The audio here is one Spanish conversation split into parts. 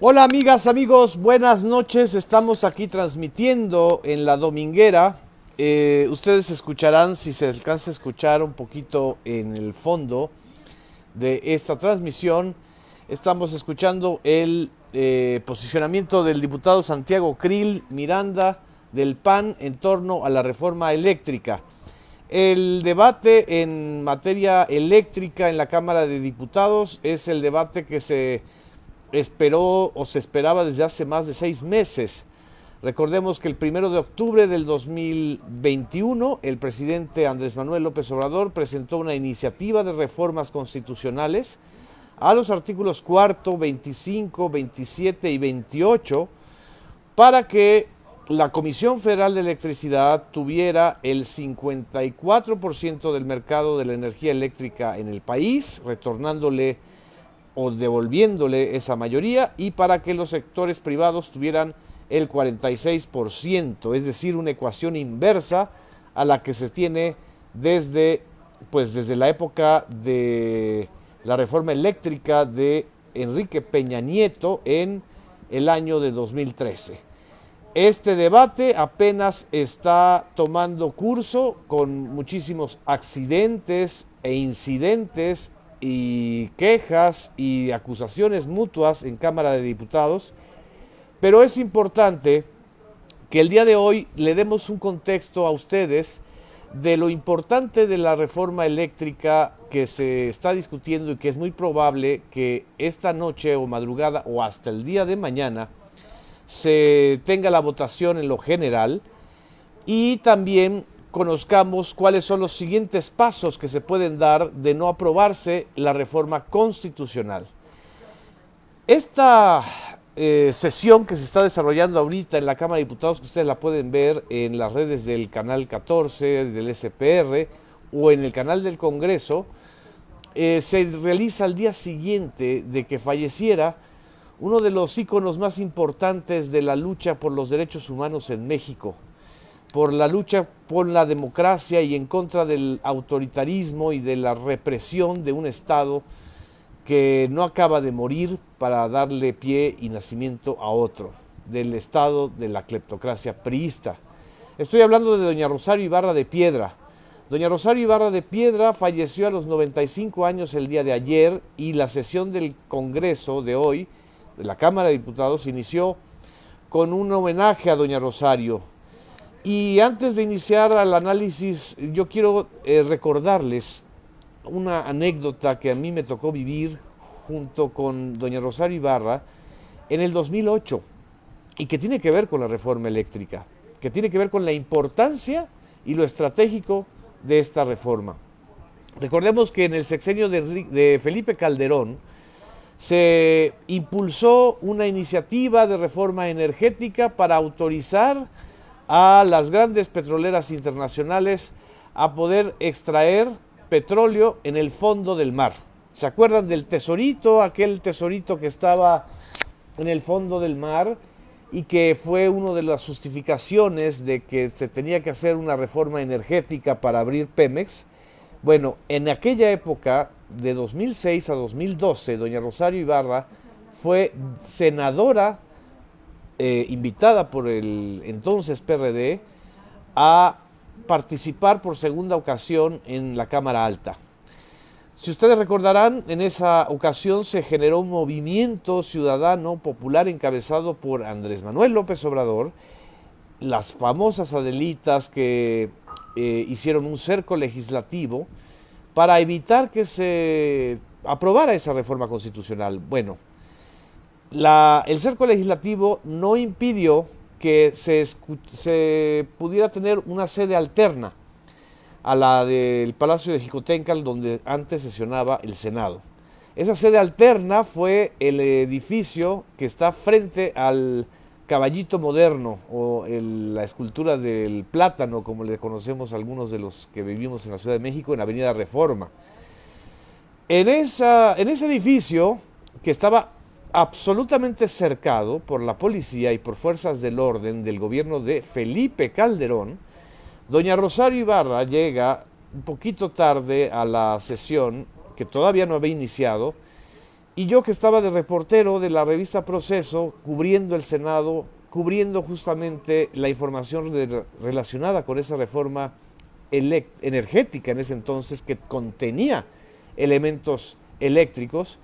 Hola amigas, amigos, buenas noches. Estamos aquí transmitiendo en La Dominguera. Ustedes escucharán, si se alcanza a escuchar un poquito en el fondo de esta transmisión, estamos escuchando el posicionamiento del diputado Santiago Krill Miranda del PAN en torno a la reforma eléctrica. El debate en materia eléctrica en la Cámara de Diputados es el debate que se esperó o se esperaba desde hace más de 6 meses. Recordemos que el 1 de octubre del 2021 el presidente Andrés Manuel López Obrador presentó una iniciativa de reformas constitucionales a los artículos 4, 25, 27 y 28 para que la Comisión Federal de Electricidad tuviera el 54% del mercado de la energía eléctrica en el país, retornándole o devolviéndole esa mayoría, y para que los sectores privados tuvieran el 46%, es decir, una ecuación inversa a la que se tiene desde la época de la reforma eléctrica de Enrique Peña Nieto en el año de 2013. Este debate apenas está tomando curso con muchísimos accidentes e incidentes y quejas y acusaciones mutuas en Cámara de Diputados, pero es importante que el día de hoy le demos un contexto a ustedes de lo importante de la reforma eléctrica que se está discutiendo y que es muy probable que esta noche o madrugada o hasta el día de mañana se tenga la votación en lo general, y también conozcamos cuáles son los siguientes pasos que se pueden dar de no aprobarse la reforma constitucional. Esta sesión que se está desarrollando ahorita en la Cámara de Diputados, que ustedes la pueden ver en las redes del Canal 14, del SPR o en el canal del Congreso, se realiza al día siguiente de que falleciera uno de los íconos más importantes de la lucha por los derechos humanos en México, por la lucha por la democracia y en contra del autoritarismo y de la represión de un Estado que no acaba de morir para darle pie y nacimiento a otro, del Estado de la cleptocracia priista. Estoy hablando de doña Rosario Ibarra de Piedra. Doña Rosario Ibarra de Piedra falleció a los 95 años el día de ayer, y la sesión del Congreso de hoy, de la Cámara de Diputados, inició con un homenaje a doña Rosario. Y antes de iniciar el análisis, yo quiero recordarles una anécdota que a mí me tocó vivir junto con doña Rosario Ibarra en el 2008, y que tiene que ver con la reforma eléctrica, que tiene que ver con la importancia y lo estratégico de esta reforma. Recordemos que en el sexenio de Felipe Calderón se impulsó una iniciativa de reforma energética para autorizar a las grandes petroleras internacionales a poder extraer petróleo en el fondo del mar. ¿Se acuerdan del tesorito, aquel tesorito que estaba en el fondo del mar y que fue una de las justificaciones de que se tenía que hacer una reforma energética para abrir Pemex? Bueno, en aquella época, de 2006 a 2012, doña Rosario Ibarra fue senadora invitada por el entonces PRD a participar por segunda ocasión en la Cámara Alta. Si ustedes recordarán, en esa ocasión se generó un movimiento ciudadano popular encabezado por Andrés Manuel López Obrador, las famosas Adelitas que hicieron un cerco legislativo para evitar que se aprobara esa reforma constitucional. Bueno, el cerco legislativo no impidió que se pudiera tener una sede alterna a la del Palacio de Jicotencal, donde antes sesionaba el Senado. Esa sede alterna fue el edificio que está frente al Caballito Moderno, o la escultura del plátano, como le conocemos algunos de los que vivimos en la Ciudad de México, en Avenida Reforma. En ese edificio, que estaba absolutamente cercado por la policía y por fuerzas del orden del gobierno de Felipe Calderón, doña Rosario Ibarra llega un poquito tarde a la sesión, que todavía no había iniciado, Y yo que estaba de reportero de la revista Proceso, cubriendo el Senado, cubriendo justamente la información relacionada con esa reforma energética en ese entonces que contenía elementos eléctricos,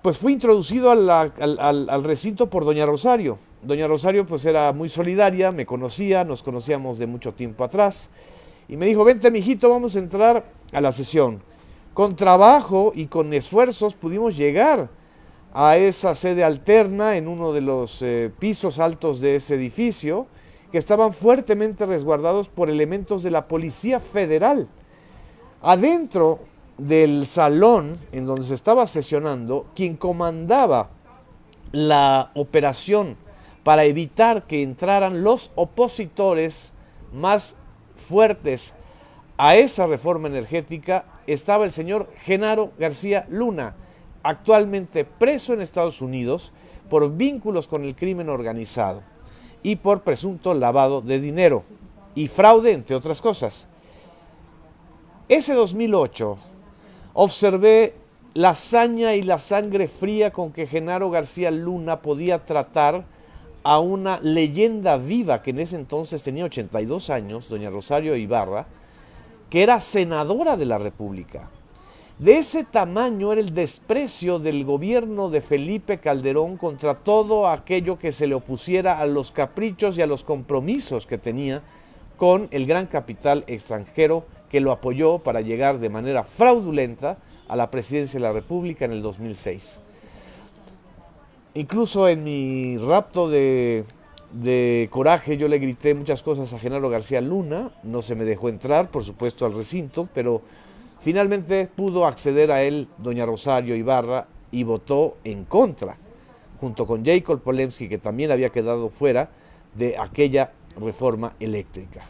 pues fui introducido al recinto por doña Rosario. Doña Rosario pues era muy solidaria, me conocía, nos conocíamos de mucho tiempo atrás, y me dijo, vente mijito, vamos a entrar a la sesión. Con trabajo y con esfuerzos pudimos llegar a esa sede alterna en uno de los pisos altos de ese edificio, que estaban fuertemente resguardados por elementos de la Policía Federal. Adentro del salón en donde se estaba sesionando, quien comandaba la operación para evitar que entraran los opositores más fuertes a esa reforma energética, estaba el señor Genaro García Luna, actualmente preso en Estados Unidos por vínculos con el crimen organizado y por presunto lavado de dinero y fraude, entre otras cosas. Ese 2008 observé la hazaña y la sangre fría con que Genaro García Luna podía tratar a una leyenda viva que en ese entonces tenía 82 años, doña Rosario Ibarra, que era senadora de la República. De ese tamaño era el desprecio del gobierno de Felipe Calderón contra todo aquello que se le opusiera a los caprichos y a los compromisos que tenía con el gran capital extranjero que lo apoyó para llegar de manera fraudulenta a la presidencia de la República en el 2006. Incluso en mi rapto de coraje yo le grité muchas cosas a Genaro García Luna, no se me dejó entrar, por supuesto, al recinto, pero finalmente pudo acceder a él doña Rosario Ibarra y votó en contra, junto con Jacob Polensky, que también había quedado fuera de aquella reforma eléctrica.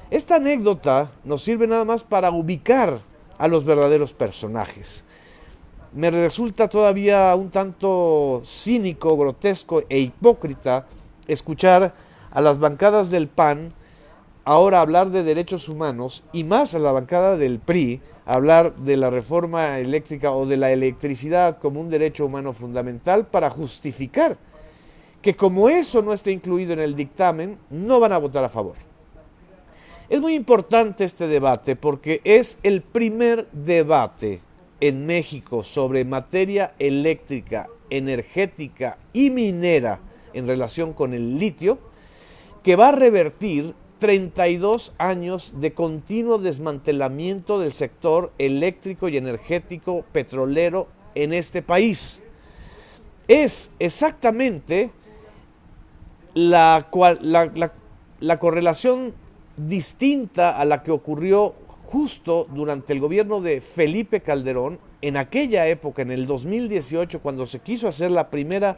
Esta anécdota nos sirve nada más para ubicar a los verdaderos personajes. Me resulta todavía un tanto cínico, grotesco e hipócrita escuchar a las bancadas del PAN ahora hablar de derechos humanos y más a la bancada del PRI hablar de la reforma eléctrica o de la electricidad como un derecho humano fundamental para justificar que como eso no está incluido en el dictamen, no van a votar a favor. Es muy importante este debate porque es el primer debate en México sobre materia eléctrica, energética y minera en relación con el litio, que va a revertir 32 años de continuo desmantelamiento del sector eléctrico y energético petrolero en este país. Es exactamente la correlación distinta a la que ocurrió justo durante el gobierno de Felipe Calderón, en aquella época, en el 2018, cuando se quiso hacer la primera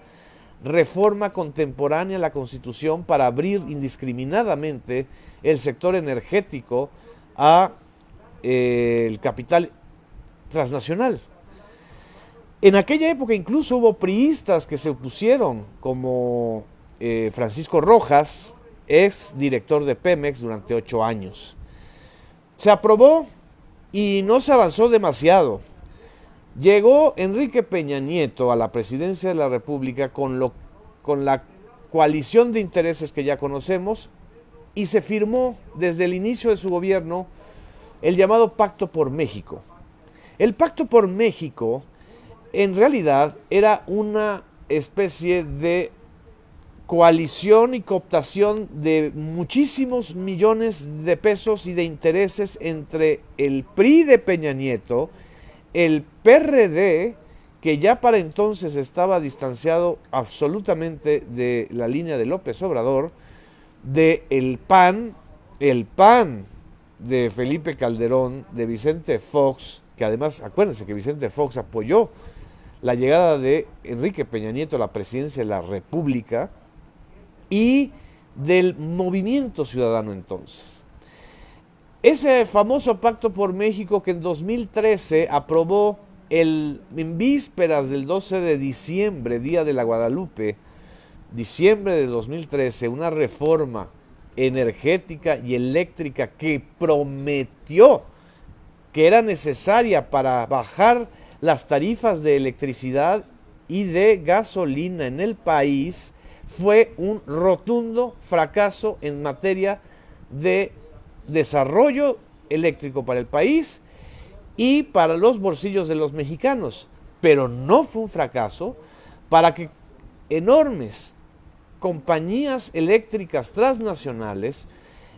reforma contemporánea a la Constitución para abrir indiscriminadamente el sector energético a el capital transnacional. En aquella época incluso hubo priistas que se opusieron, como Francisco Rojas, ex director de Pemex durante 8 años. Se aprobó y no se avanzó demasiado. Llegó Enrique Peña Nieto a la presidencia de la República con la coalición de intereses que ya conocemos y se firmó desde el inicio de su gobierno el llamado Pacto por México. El Pacto por México en realidad era una especie de coalición y cooptación de muchísimos millones de pesos y de intereses entre el PRI de Peña Nieto, el PRD, que ya para entonces estaba distanciado absolutamente de la línea de López Obrador, de el PAN de Felipe Calderón, de Vicente Fox, que además, acuérdense que Vicente Fox apoyó la llegada de Enrique Peña Nieto a la presidencia de la República, y del Movimiento Ciudadano entonces. Ese famoso Pacto por México que en 2013 aprobó en vísperas del 12 de diciembre, Día de la Guadalupe, diciembre de 2013, una reforma energética y eléctrica que prometió que era necesaria para bajar las tarifas de electricidad y de gasolina en el país, fue un rotundo fracaso en materia de desarrollo eléctrico para el país y para los bolsillos de los mexicanos. Pero no fue un fracaso para que enormes compañías eléctricas transnacionales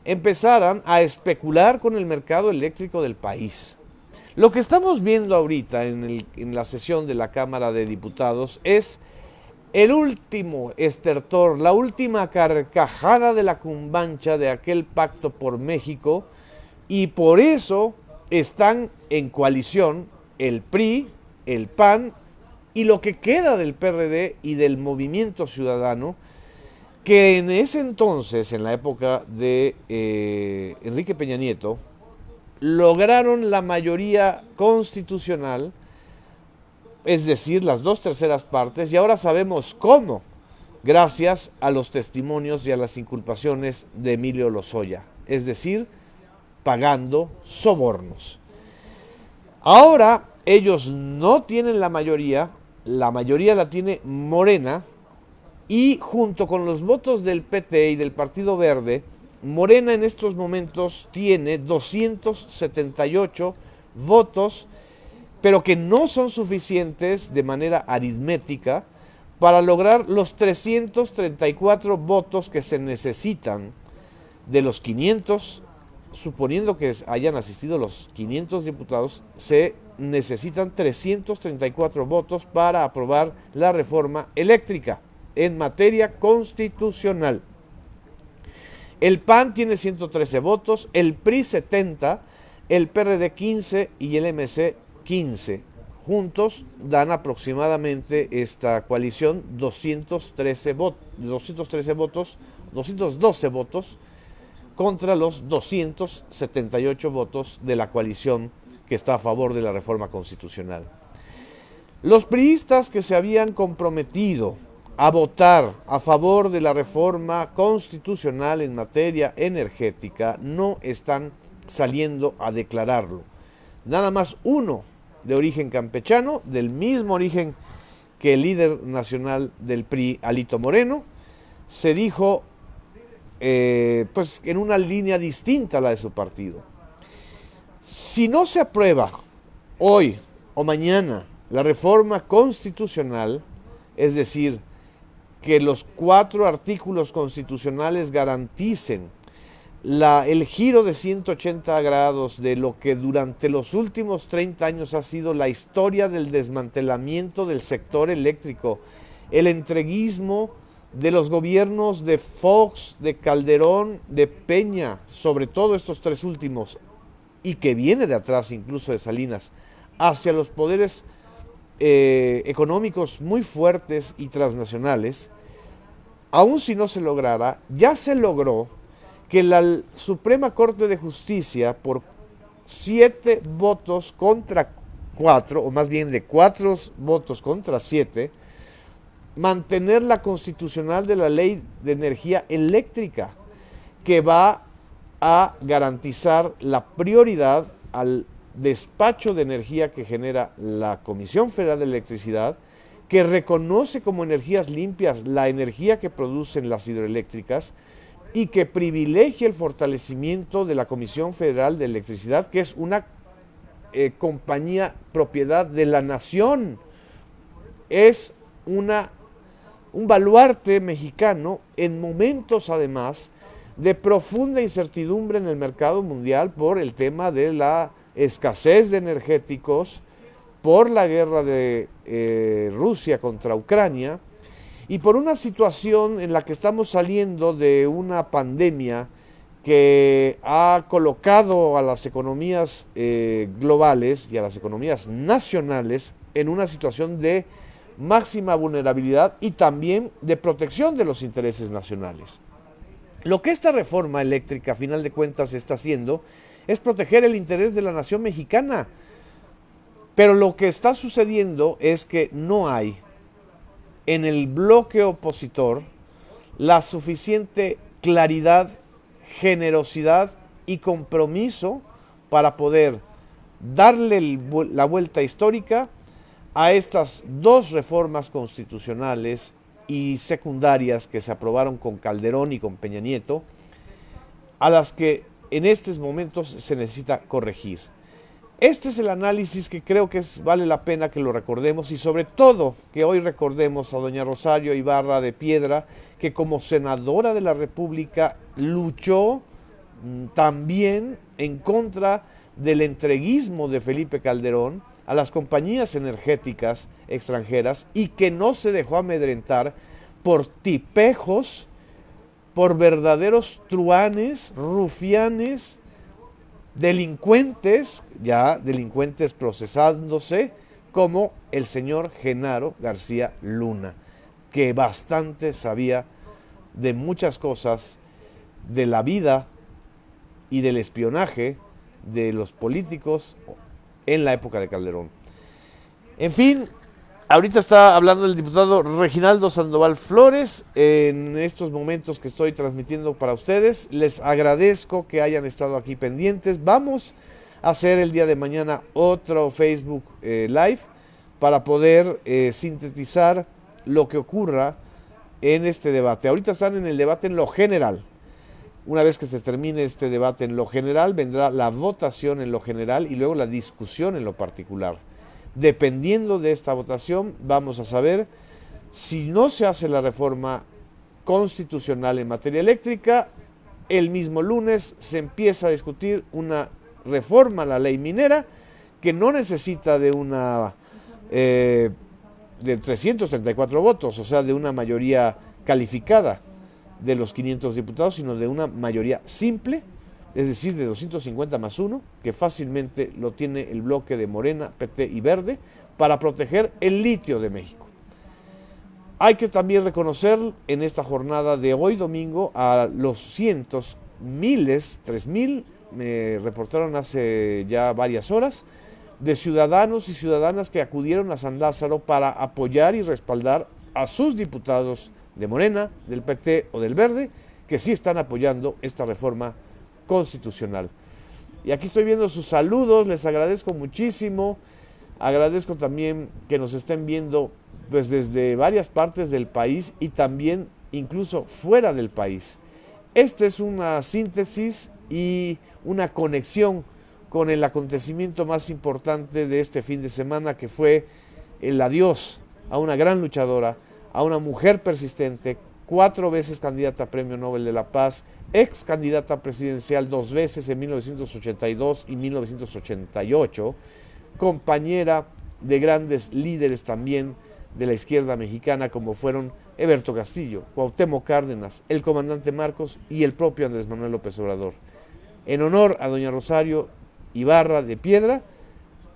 empezaran a especular con el mercado eléctrico del país. Lo que estamos viendo ahorita en la sesión de la Cámara de Diputados es el último estertor, la última carcajada de la cumbancha de aquel pacto por México, y por eso están en coalición el PRI, el PAN y lo que queda del PRD y del Movimiento Ciudadano, que en ese entonces, en la época de Enrique Peña Nieto, lograron la mayoría constitucional, es decir, las 2/3 partes, y ahora sabemos cómo, gracias a los testimonios y a las inculpaciones de Emilio Lozoya, es decir, pagando sobornos. Ahora ellos no tienen la mayoría la tiene Morena, y junto con los votos del PT y del Partido Verde, Morena en estos momentos tiene 278 votos, pero que no son suficientes de manera aritmética para lograr los 334 votos que se necesitan de los 500, suponiendo que hayan asistido los 500 diputados, se necesitan 334 votos para aprobar la reforma eléctrica en materia constitucional. El PAN tiene 113 votos, el PRI 70, el PRD 15 y el MC 15. Juntos dan aproximadamente esta coalición 212 votos contra los 278 votos de la coalición que está a favor de la reforma constitucional. Los priistas que se habían comprometido a votar a favor de la reforma constitucional en materia energética no están saliendo a declararlo. Nada más uno de origen campechano, del mismo origen que el líder nacional del PRI, Alito Moreno, se dijo pues en una línea distinta a la de su partido. Si no se aprueba hoy o mañana la reforma constitucional, es decir, que los 4 artículos constitucionales garanticen el giro de 180 grados de lo que durante los últimos 30 años ha sido la historia del desmantelamiento del sector eléctrico, el entreguismo de los gobiernos de Fox, de Calderón, de Peña, sobre todo estos 3 últimos, y que viene de atrás incluso de Salinas, hacia los poderes económicos muy fuertes y transnacionales. Aun si no se lograra, ya se logró que la Suprema Corte de Justicia, por 7 votos contra 4, o más bien de 4 votos contra 7, mantener la constitucional de la Ley de Energía Eléctrica, que va a garantizar la prioridad al despacho de energía que genera la Comisión Federal de Electricidad, que reconoce como energías limpias la energía que producen las hidroeléctricas y que privilegia el fortalecimiento de la Comisión Federal de Electricidad, que es una compañía propiedad de la nación. Es un baluarte mexicano en momentos además de profunda incertidumbre en el mercado mundial por el tema de la escasez de energéticos, por la guerra de Rusia contra Ucrania y por una situación en la que estamos saliendo de una pandemia que ha colocado a las economías globales y a las economías nacionales en una situación de máxima vulnerabilidad y también de protección de los intereses nacionales. Lo que esta reforma eléctrica, a final de cuentas, está haciendo es proteger el interés de la nación mexicana. Pero lo que está sucediendo es que no hay en el bloque opositor la suficiente claridad, generosidad y compromiso para poder darle la vuelta histórica a estas dos reformas constitucionales y secundarias que se aprobaron con Calderón y con Peña Nieto, a las que en estos momentos se necesita corregir. Este es el análisis que creo que vale la pena que lo recordemos, y sobre todo que hoy recordemos a doña Rosario Ibarra de Piedra, que como senadora de la República luchó también en contra del entreguismo de Felipe Calderón a las compañías energéticas extranjeras, y que no se dejó amedrentar por tipejos, por verdaderos truanes, rufianes, delincuentes, ya delincuentes procesándose, como el señor Genaro García Luna, que bastante sabía de muchas cosas, de la vida y del espionaje de los políticos en la época de Calderón. En fin, ahorita está hablando el diputado Reginaldo Sandoval Flores en estos momentos que estoy transmitiendo para ustedes. Les agradezco que hayan estado aquí pendientes. Vamos a hacer el día de mañana otro Facebook Live para poder sintetizar lo que ocurra en este debate. Ahorita están en el debate en lo general. Una vez que se termine este debate en lo general, vendrá la votación en lo general y luego la discusión en lo particular. Dependiendo de esta votación, vamos a saber si no se hace la reforma constitucional en materia eléctrica. El mismo lunes se empieza a discutir una reforma a la ley minera que no necesita de de 334 votos, o sea, de una mayoría calificada de los 500 diputados, sino de una mayoría simple, es decir, de 250 más 1, que fácilmente lo tiene el bloque de Morena, PT y Verde, para proteger el litio de México. Hay que también reconocer en esta jornada de hoy domingo a los cientos, miles, 3,000, me reportaron hace ya varias horas, de ciudadanos y ciudadanas que acudieron a San Lázaro para apoyar y respaldar a sus diputados de Morena, del PT o del Verde, que sí están apoyando esta reforma constitucional. Y aquí estoy viendo sus saludos, les agradezco muchísimo. Agradezco también que nos estén viendo pues desde varias partes del país y también incluso fuera del país. Esta es una síntesis y una conexión con el acontecimiento más importante de este fin de semana, que fue el adiós a una gran luchadora, a una mujer persistente, 4 veces candidata a Premio Nobel de la Paz, ex candidata presidencial 2 veces en 1982 y 1988, compañera de grandes líderes también de la izquierda mexicana, como fueron Eberto Castillo, Cuauhtémoc Cárdenas, el comandante Marcos y el propio Andrés Manuel López Obrador. En honor a doña Rosario Ibarra de Piedra,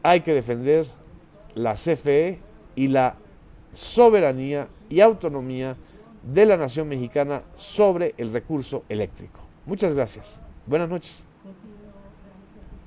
hay que defender la CFE y la soberanía y autonomía de la nación mexicana sobre el recurso eléctrico. Muchas gracias. Buenas noches.